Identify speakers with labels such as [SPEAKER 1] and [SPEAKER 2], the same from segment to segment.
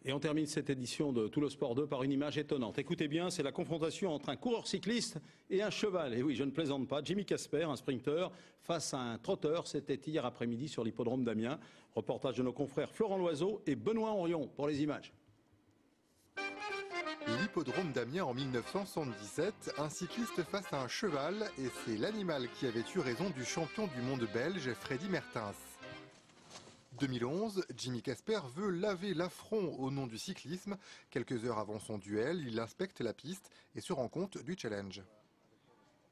[SPEAKER 1] Et on termine cette édition de Tout le Sport 2 par une image étonnante. Écoutez bien, c'est la confrontation entre un coureur cycliste et un cheval. Et oui, je ne plaisante pas. Jimmy Casper, un sprinter, face à un trotteur. C'était hier après-midi sur l'hippodrome d'Amiens. Reportage de nos confrères Florent Loiseau et Benoît Henrion pour les images.
[SPEAKER 2] L'hippodrome d'Amiens en 1977, un cycliste face à un cheval, et c'est l'animal qui avait eu raison du champion du monde belge, Freddy Mertens. 2011, Jimmy Casper veut laver l'affront au nom du cyclisme. Quelques heures avant son duel, il inspecte la piste et se rend compte du challenge.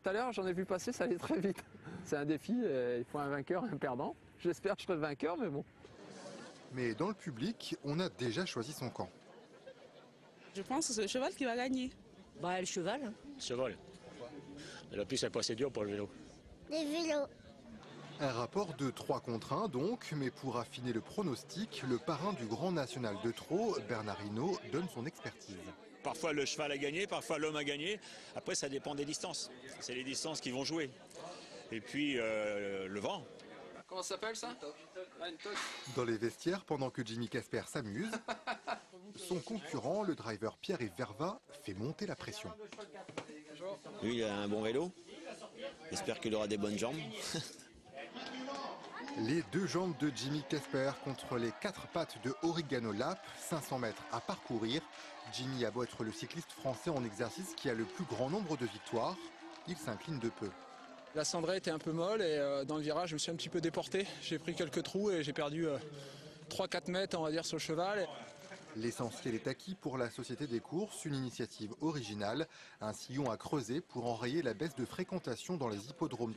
[SPEAKER 3] Tout à l'heure, j'en ai vu passer, ça allait très vite. C'est un défi, il faut un vainqueur et un perdant. J'espère que je serai vainqueur, mais bon.
[SPEAKER 2] Mais dans le public, on a déjà choisi son camp.
[SPEAKER 4] Je pense que c'est le cheval qui va gagner.
[SPEAKER 5] Bah, le cheval.
[SPEAKER 6] Cheval. La piste n'est pas assez dure pour le vélo.
[SPEAKER 7] Les vélos.
[SPEAKER 2] Un rapport de 3 contre 1 donc, mais pour affiner le pronostic, le parrain du Grand National de Trot, Bernard Hinault, donne son expertise.
[SPEAKER 6] Parfois le cheval a gagné, parfois l'homme a gagné. Après ça dépend des distances. C'est les distances qui vont jouer. Et puis le vent.
[SPEAKER 3] Comment ça s'appelle ça? Une toque.
[SPEAKER 2] Dans les vestiaires, pendant que Jimmy Casper s'amuse, son concurrent, le driver Pierre-Yves Verva, fait monter la pression.
[SPEAKER 8] Lui, il a un bon vélo. J'espère qu'il aura des bonnes jambes.
[SPEAKER 2] Les 2 jambes de Jimmy Casper contre les 4 pattes de Origano Lap, 500 mètres à parcourir. Jimmy a beau être le cycliste français en exercice qui a le plus grand nombre de victoires, il s'incline de peu.
[SPEAKER 3] La cendrée était un peu molle et dans le virage, je me suis un petit peu déporté. J'ai pris quelques trous et j'ai perdu 3-4 mètres, on va dire, sur le cheval.
[SPEAKER 2] L'essentiel est acquis pour la Société des courses, une initiative originale, un sillon à creuser pour enrayer la baisse de fréquentation dans les hippodromes.